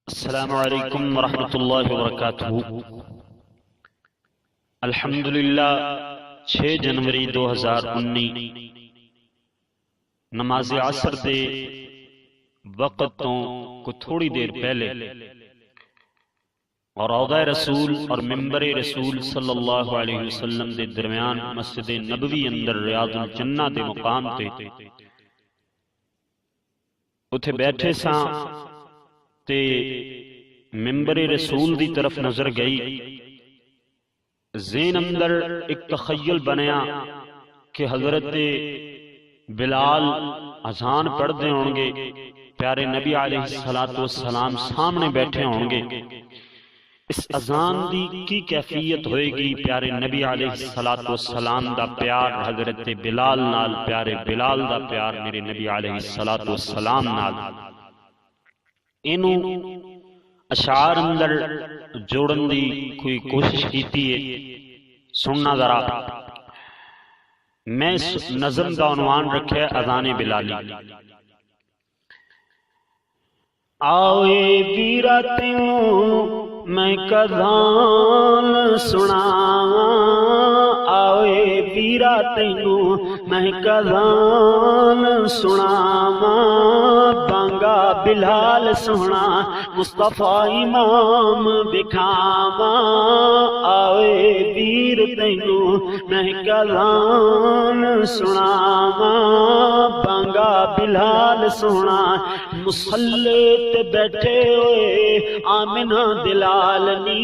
السلام علیکم ورحمۃ اللہ وبرکاتہ۔ الحمدللہ 6 جنوری 2019 نماز عصر دے وقت تو کو تھوڑی دیر پہلے اور روضہ رسول اور ممبر رسول صلی اللہ علیہ وسلم دے درمیان مسجد نبوی اندر ریاض الجنہ دے مقام تے اتھے بیٹھے ساں تے ممبر رسول دی طرف نظر گئی، ذہن اندر ایک تخیل بنیا کہ حضرت بلال اذان پڑھ دے ہوں گے، پیارے نبی علیہ السلام سامنے بیٹھے ہوں گے، اس اذان دی کی کیفیت ہوئے گی، پیارے نبی علیہ السلام دا پیار حضرت بلال نال، پیارے بلال دا پیار میرے نبی علیہ السلام نال۔ انہوں اشعار اندر جوڑن دی کوئی کوشش کیتی ہے، سننا ذرا۔ میں نظم کا عنوان رکھے اذان بلالی۔ آوے ویرا تیوں میں کذان سنا، آوے ویرا تینوں میں کذان سنا، بانگا بلال سونا مصطفیٰ امام بکھاما، آوے ویر تینوں میں کذان سنا، بانگا بلال سونا مصلی تے بیٹھے ہوئے آمنہ دلال نی،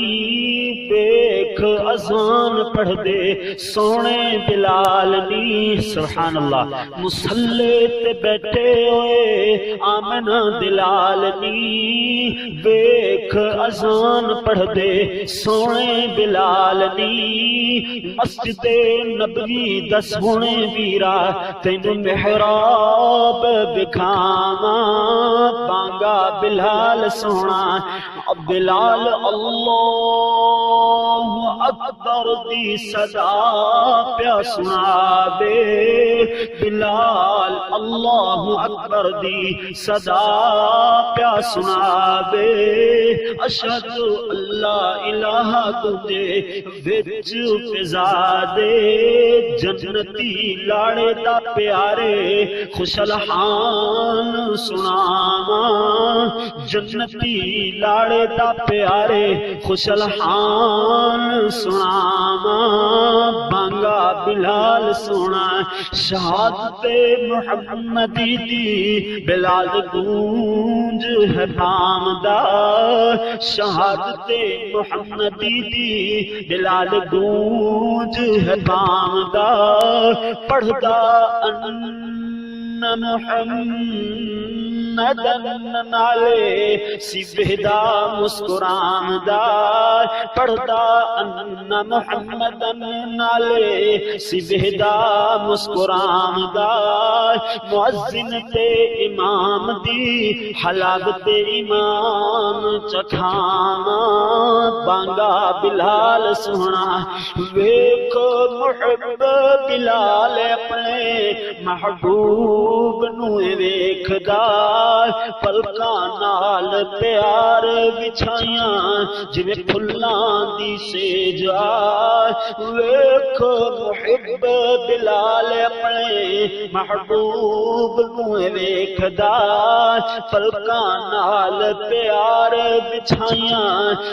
دیکھ اذان پڑھ دے سونے بلال نی، سبحان اللہ۔ مصلی تے بیٹھے ہوئے آمنہ دلال نی، دیکھ اذان پڑھ دے سونے بلال نی، مسجد نبوی دس ہونے ویرا تینوں محراب بکھاما، بانگا بلال سونا بلال اللہ اکبر دی صدا پیا سنا دے، بلال اللہ اکبر دی صدا پیا سنا دے، اشہد اللہ الہ تجھے وچ فضا دے، جنتی لاڑے دا پیارے خوش الحان سناواں، جنتی لاڑے دا پیارے خوش الحان سناواں، بانگا بلال سونا شہادت محمدی دی بلال گونج ہے پامدہ، شہادت محمدی دی بلال گونج ہے پامدہ، پڑھدا ان محمدن نالے سبہدا مسکرام دا، پڑھدا ان محمدن نالے سبہدا مسکرام دا، مؤذن تے امام دی حلاوت ایمان چکھاما، بانگا بلال سونا ویکھو محب بلال اپنے محبوب نو ویکھدا، پلکاں نال پیار بچھائیاں جویں پھلاں دی سیج، ویکھو محب بلال اپنے محبوب نو ویکھدا، پلکاں نال پیار بچھائیاں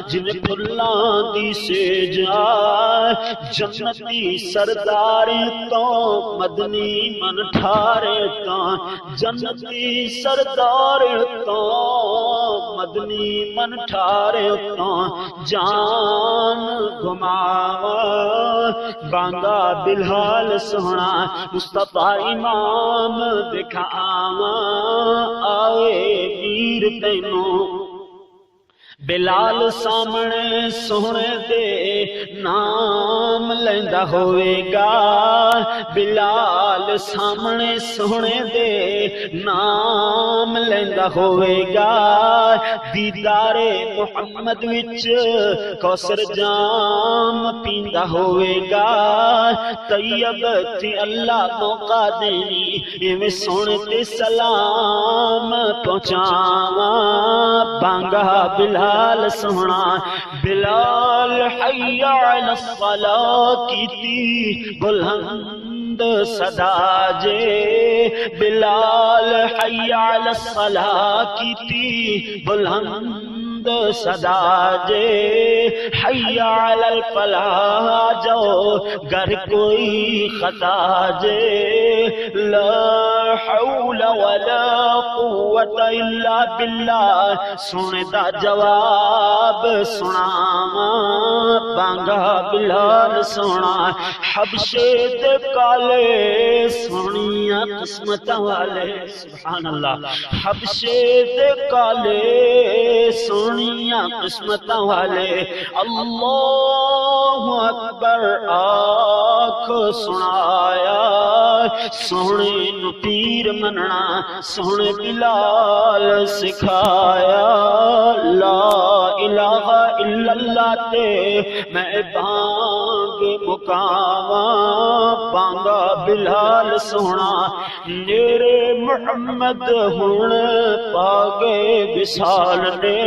جویں پھلاں دی سیج، جنتی سردار تو مدنی من ٹھارے تو، جنتی سردار تو مدنی من ٹھارے تو، جان گھماوا بانگا بلال سونا مصطفیٰ امام دکھاوا، آوے ویر تینوں بلال سامنے سونے دے نام لیندا ہوئے گا، بلال سامنے سونے دے نام لیندا ہوئے گا، دیدار محمد وچ کوثر جام پیندا ہوئے گا طیب تے اللہ موقع دینی ایویں سونے تے سلام پہنچاواں بانگا بلال سونا بلال حی علی الصلاۃ کیتی بلند صدا جے بلال حی علی الصلاۃ کیتی بلند صدا جے حی علی الفلاح جو گر کوئی خطا جے لا حول ولا قوت الا باللہ سونے دا جواب سناواں بانگا بلال سونا حبشے دے کالے سونیاں قسمت والے سبحان اللہ حبشے دے کالے سونیاں قسمت والے اللہ اکبر آنکھ سنایا سونے نو پیر مننا سونے بلال سکھایا لا الہ الا اللہ تے میں بانگ مقاواں بانگا بلال سونا میرے محمد ہن پاگے وصال نے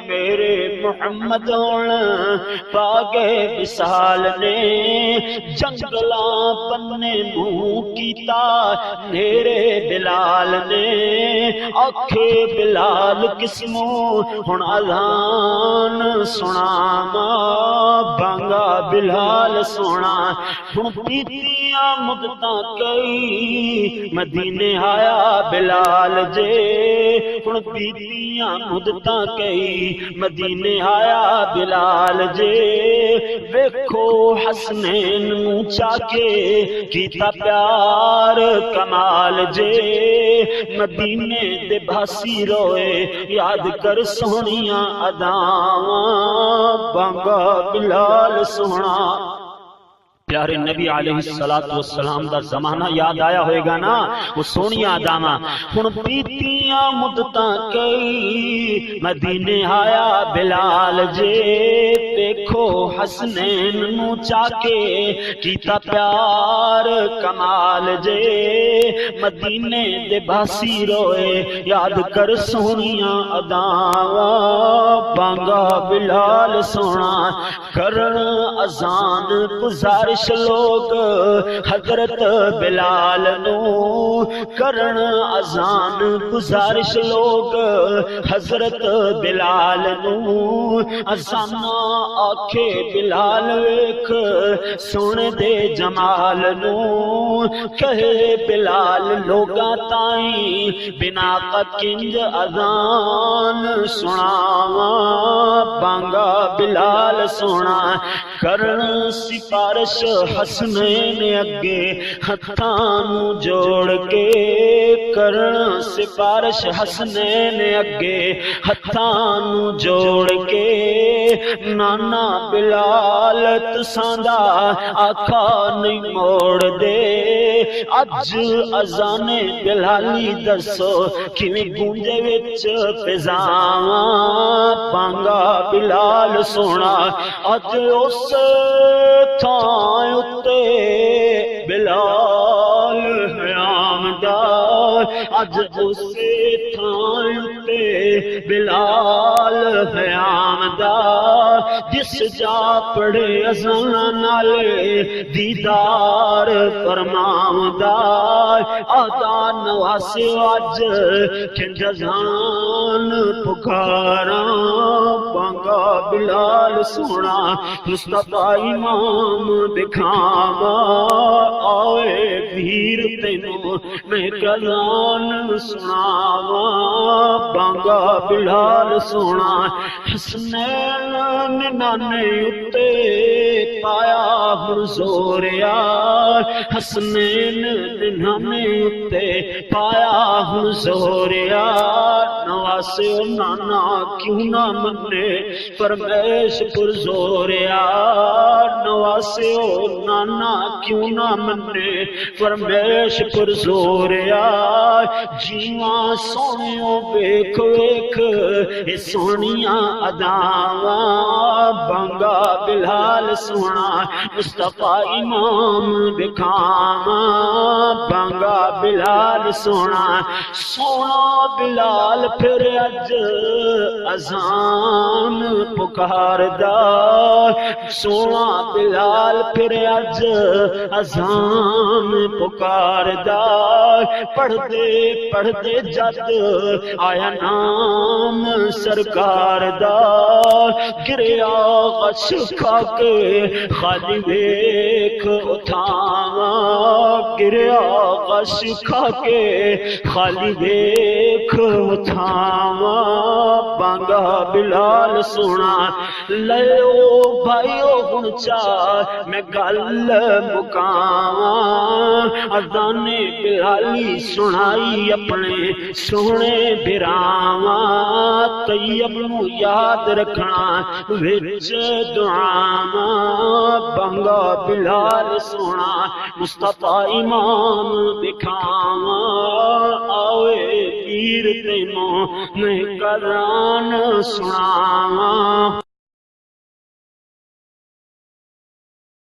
میرے محمد ہن پاگے وصال نے جنگلاں پنے منہ کیتا میرے بلال نے آکھے بلال قسموں ہن اذان سناواں بانگا بلال سونا ہن پیتیاں مدتاں کئی مدینے آیا بلال جے ہن پیتیاں مدتاں کئی مدینے آیا بلال جے ویکھو حسنین نوں چاکے کیتا پیار کمال جے مدینے دے بھاسی روئے یاد کر سونیاں اداواں بانگا بلال سونا پیارے نبی علیہ السلام دا زمانہ یاد آیا ہوئے گا نا وہ سونیاں اداواں ہن پیتیاں مدتاں کئی مدینے آیا بلال جے دیکھو حسنین نوں چاکے کیتا پیار کمال جے مدینے دے باسی روئے یاد کر سونیاں اداواں بانگا بلال سونا کرن اذان گزارش لوگ حضرت بلال نو کرن اذان گزارش لوگ حضرت بلال نو اذان آکھے بلال ویکھ سونے دے جمال نو کہے بلال لوگاں تائیں بنا کنج اذان سناواں بانگا بلال سونا کرن سفارش حسنین اگے ہتھاں جوڑ کے کرن سفارش حسنین اگے ہتھاں جوڑ کے نانا بلال تساں دا آقا نہیں موڑ دے اج اذان بلالی دسو کیویں گونجے وچ فضاواں بانگا بلال سونا اج اس تھاں اتے بلال ہے آمدار اج اس تھاں اتے بلال ہے آمدار جس جا پڑے اذان نالے دیدار فرماوندار آتا نواسے اج کنج اذان پکاراں بانگا بلال سونا مصطفیٰ امام دکھاوا آئے پیر تینوں میں کلام سناوا بانگا بلال سونا حسنین نانے اتے پایا حضوریا حسنین نانے اتے پایا حضوریا نواسے نانا کیوں نہ منے فرمیش پرزوریا نواسے نانا کیوں نہ منے فرمیش پرزوریا جیواں سونیوں بیک ویک اے سونیاں اداواں بانگا بلال سونا مصطفیٰ امام دکھاواں بانگا بلال سونا سونا بلال پھر اج اذان پکاردا سونا بلال پھر اج اذان پکاردا پڑھدے پڑھدے جد آیا نام سرکار دا گریا غش کھا کے خالی ویکھ اٹھاواں گریا غش کھا کے خالی ویکھ اٹھاواں بانگا بلال سونا لیو بھائیو ہن چا میں گل مکاواں اذان بلالی سنائی اپنے سونے براواں طیب نو یاد رکھنا وچ دعاواں بانگا بلال سونا مصطفیٰ امام دکھاواں آوے پیر تینوں میں قرآن سناواں